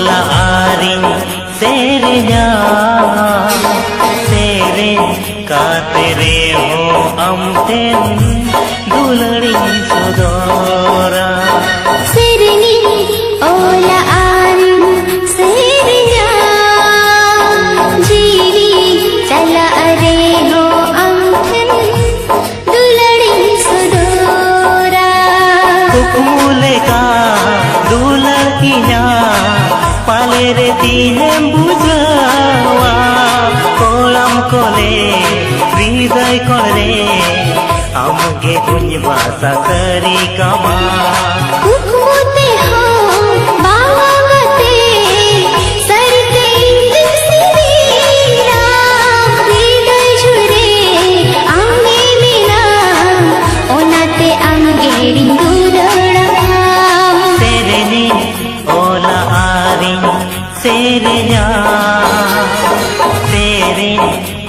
ola aring serenya sere katere ho amten dulari sodora sereni ola aring serenya jeevi chala are ho amten dulari sodora kukule ka dularinya palere tinem bujawa kolam kole hriday kore amge kunjbasa kari kama kukmute ho bawagate sarite sirira hriday jure amge mina onate amge rindurara sereni ola aring serenya sere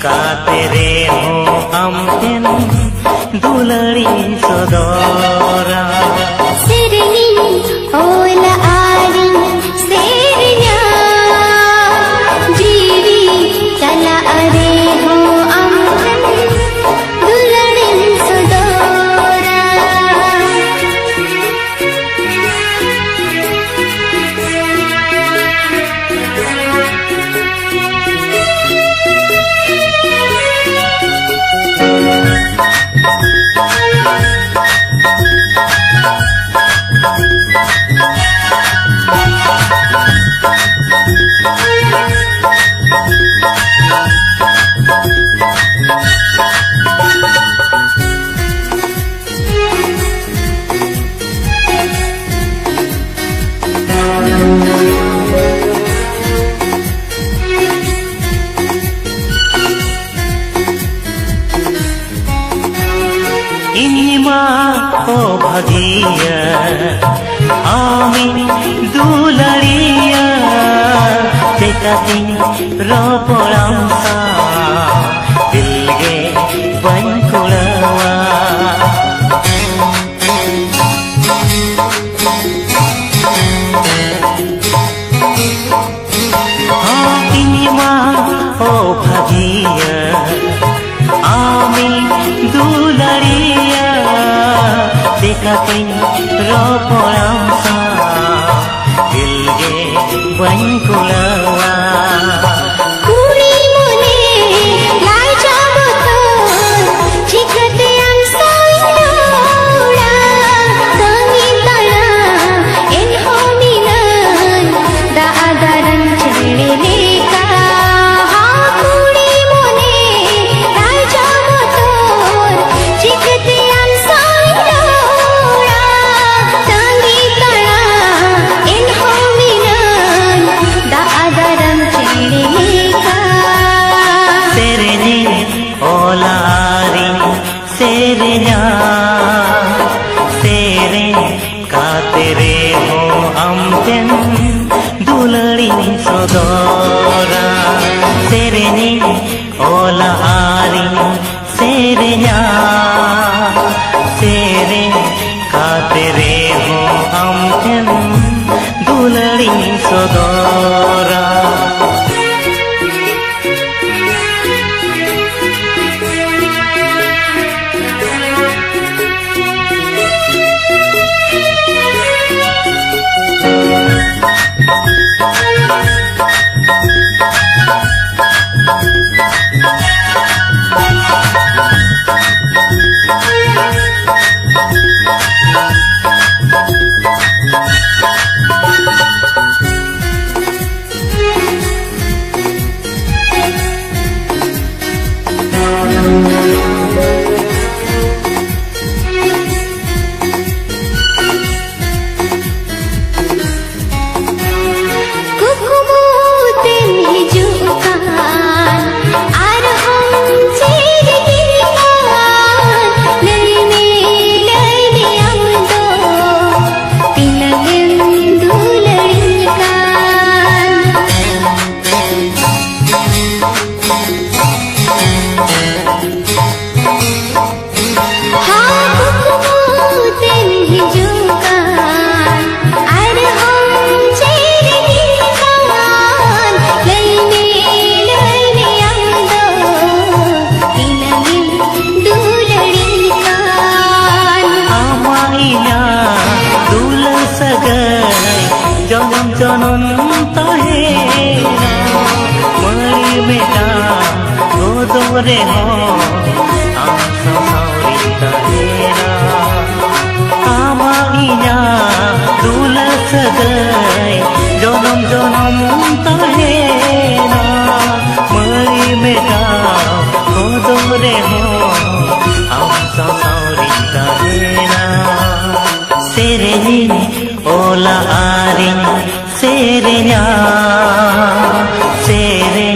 katere ho amten dulari sodora sereni ola aring serenya jeevi chala are ho amten dulari sodora ইনিমা ও ভাগিয়া আমি দুলারিয়া দেখাতি রপড়ামসা দিলগে বনকুড়াওয়া ইনিমা ও ভাগিয়া আমি Dulariya দেখাতি রপড়ামসা দিলগে বনকুড়াওয়া kuri mone lai jabo to chikate am sainora tangi tala en hominan da adaran chhede leka ha kuri mone lai jabo to chikate am sainora tangi tala en hominan da adaran chhede leka sereni ola aring serenya sere katere ho amten dulari sodora sereni ola aring serenya sere katere ho amten dulari sodora रे हो आम सावरी तहेना आमा इया दुला सगाई जनम जनम तहेना मरी मेटा कोदो रे हो आम सावरी तहेना सेरेनी ओला आरे सेरेnya sere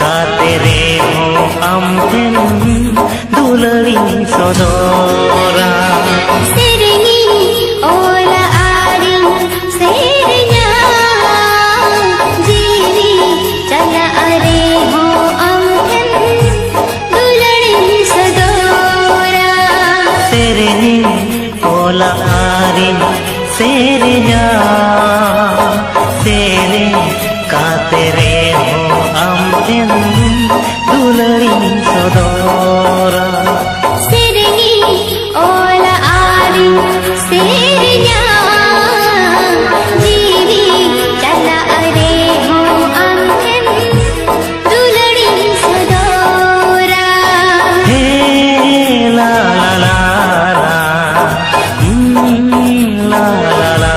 katere ho amten dulari sodora sereni ola aring serenya jiri chala are ho amten dulari sodora sereni ola aring serenya sere katere ho amten dulari sodora sereni ola aring serenya jiri chala are ho amten dulari sodora he la la la la la la la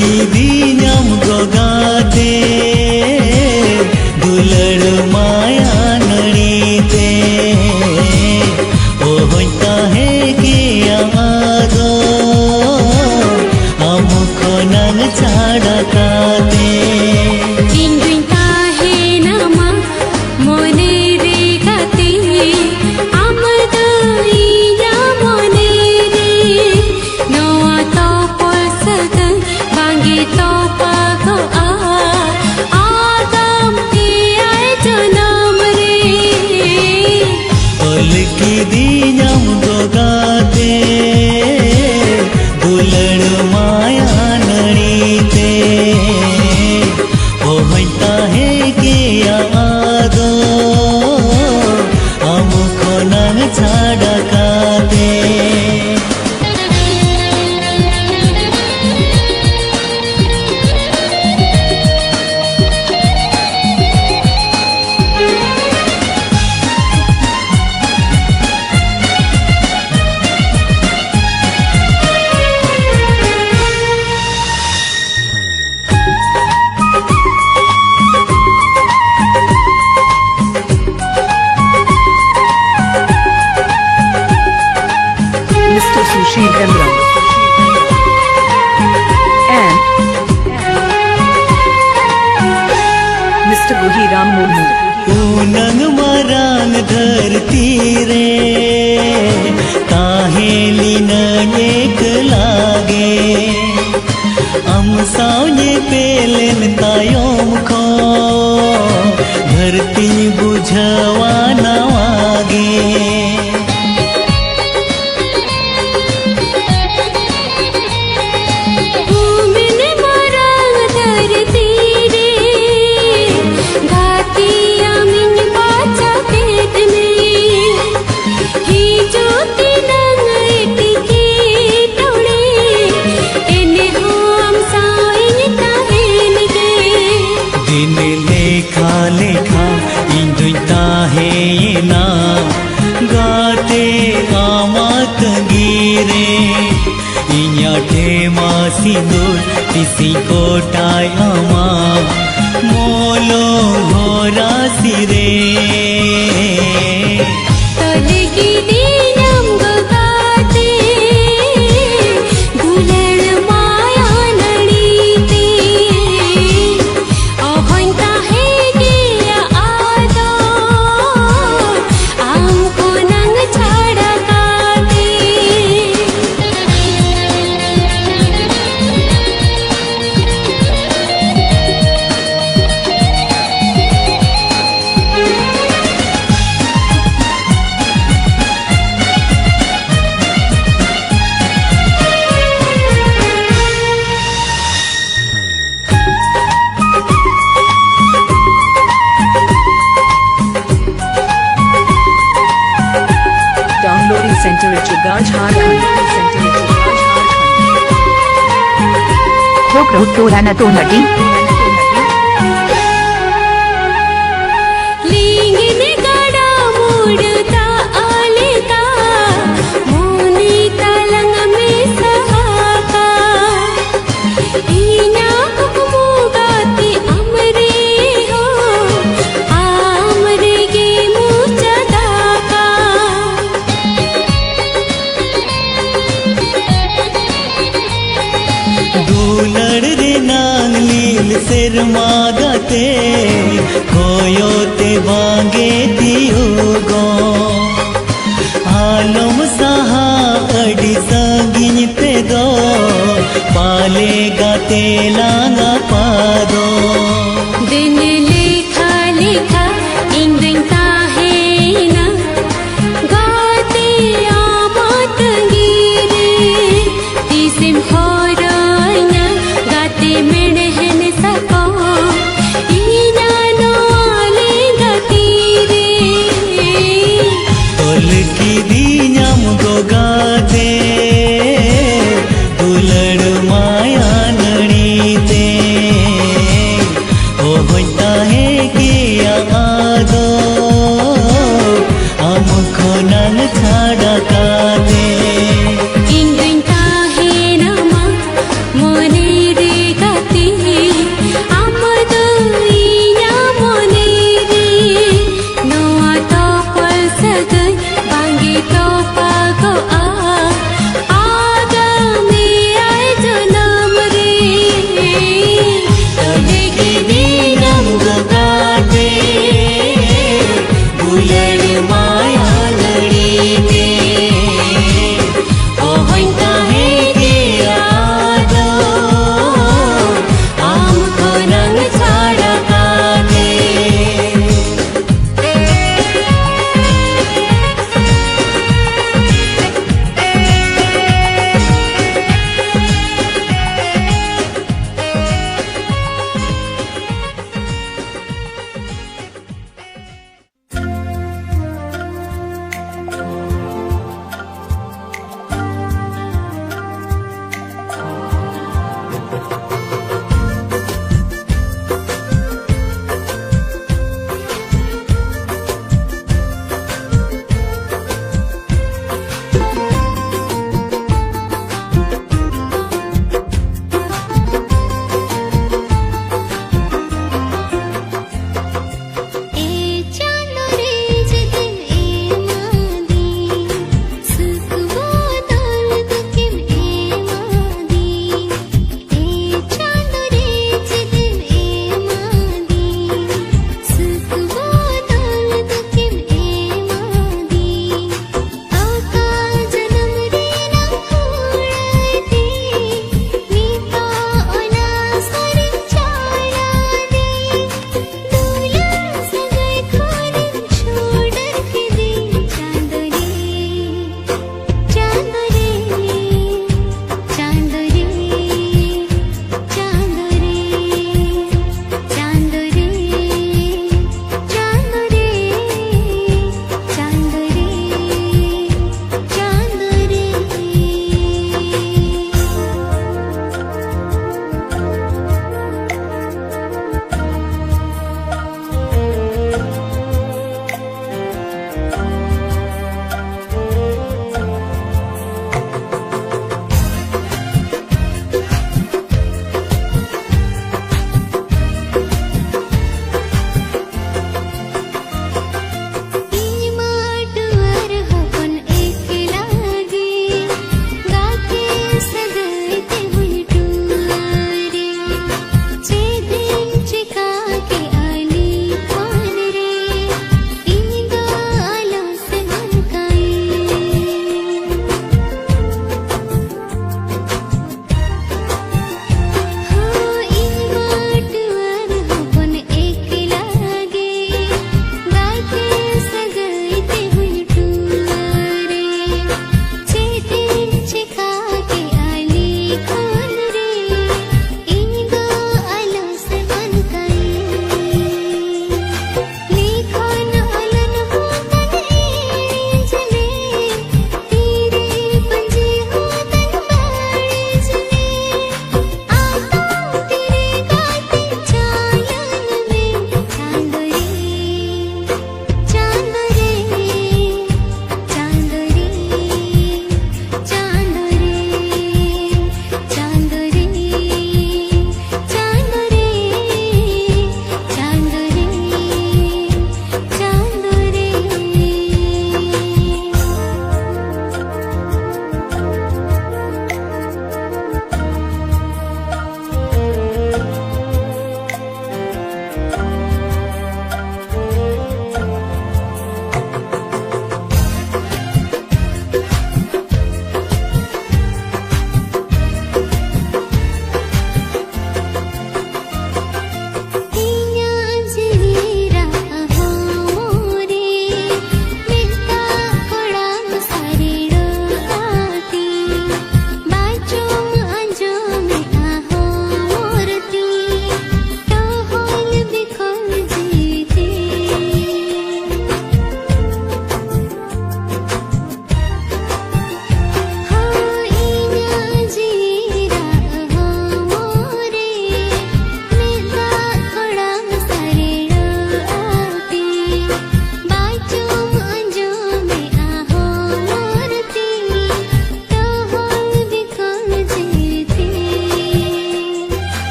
की दीनम गोगाते दुलड़ माया नड़ीते ओ होता है कि आमागो हमको नंग छाड़ा काते दीनम गोगाते दुलड़ माया नड़ीते ओ होता है कि आगो हमको नंग छाड़ा काते Mr. Sushil Emram and Mr. Guhiram Murmu. पूनंग मरान धरती रे काहेली न एक लागे हम सावने पेलन तायोम खो धरती बुझवा नवागे लेखा इंजुई ताहे ना गाते आमा तंगीरे इन्या ठेमा सिंदूर तिसी कोटाय आमा मोलो घोरा सिरे जो प्रभुत्तोरा न तो नटी लींगिने गाड़ा मूड़ता आलेता मोनी तलंग में सहाका इना हुक्मो गाती अमरे हो आमरे गे मुचदाका दुलड़ रे नांग लील सिर मागते कोयोते बांगे तियोगो आलम सहा अडी संगिन ते दो पाले गाते लांगा पादो दिन लेखा लेखा इंद्रिता है ना गाते आमात गिरे तिसिम होरायना गाते मेड़हन सको इना नोले गाती रे तोल की दीन्याम गो गाते दुलड़ माया नड़ी ते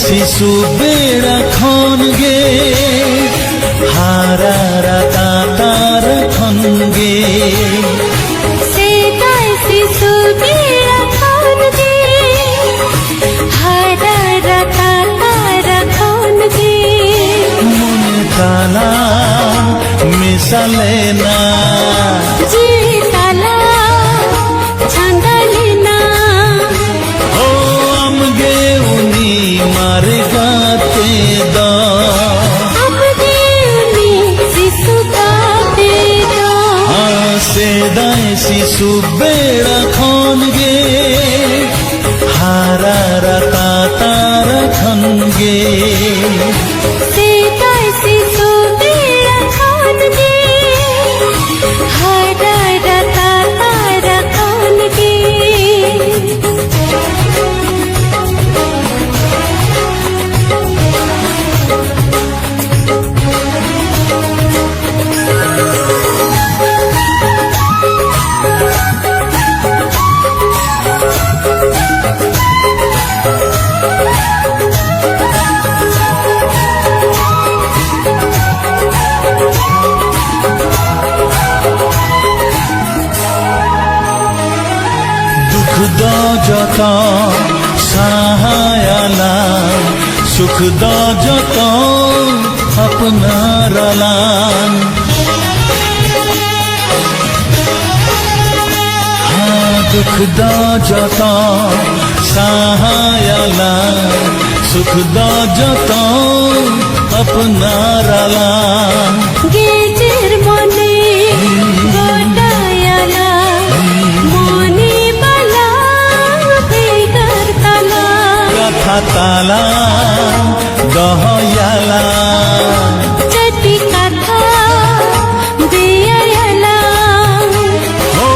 শিশু বেড়া খনগে হারারা তাতার খনগে সেদাই শিশু বেড়া খনগে হারারা তাতারা খনগে মনে তালা মিশালে না জি তালা ছাঙ্গালে না ও আমগে উনি মার গাতে দ আমগে উনি শিশু গাতে দাও সেদাই শিশু বেড়া খনগে হারারা তাতার খনগে সেদাই শিশু বেড়া খনগে হারারা তাতারা খনগে দুঃখ দ যত সাহায়ালা সুখ দ যত আপনারালান দুঃখ দ যত সাহায়ালা সুখ দ যত আপনারালান গেজের মনে গোটায়ালা মনে বালা বেগার তালা কথা তালা দহয়ালা চটি কথা বেয়ালা ও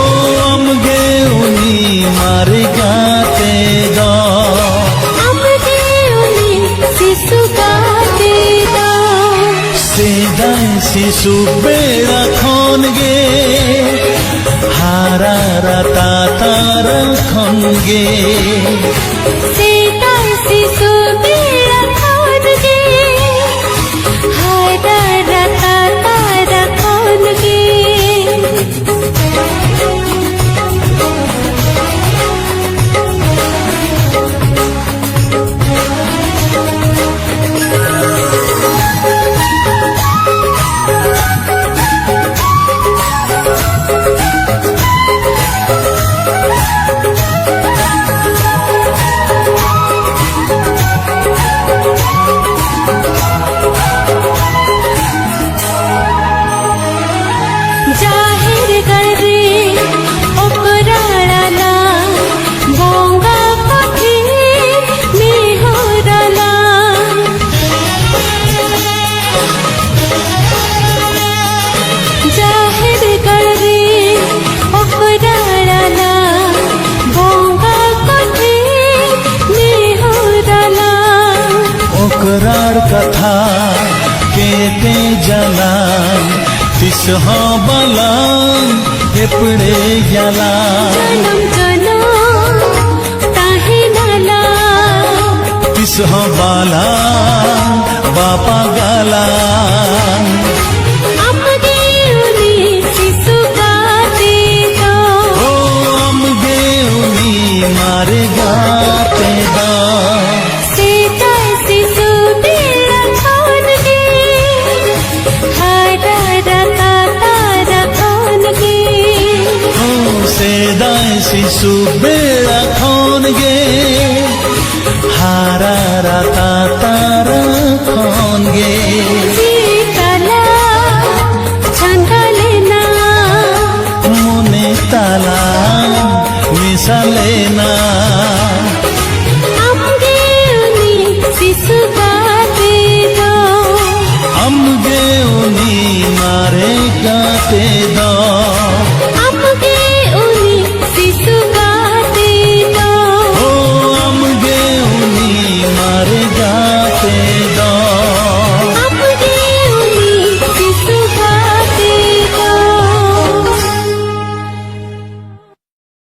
আমগে উনি মার গাতে দ আমগে উনি শিশু গাতে দাও সেদাই শিশু বেড়া খনগে হারারা তাতার খনগে সেটাই শিশু বেড়া খনগে হায়দারা তাতারা খনগে জাহের গরে অপরাড়ালা গঙ্গা পথে মেহরালা জাহের গরে অপরাড়ালা গঙ্গা পথে মেহরালা ওকরার কথা কেতে জানান তিস হবালান এপড়ে গেলান জনম জনম তাহে নালা তিস হবালান বাপা গালান আমগে উনি শিশু গাতে দাও ও আমগে উনি মার গাতে দ সেটাই শিশু বেড়া খনগে হারারা তাতারা খনগে সেদাই শিশু বেড়া খনগে হারারা তাতার খনগে জিতালা ছাঙ্গালে না মনে তালা মিশালে না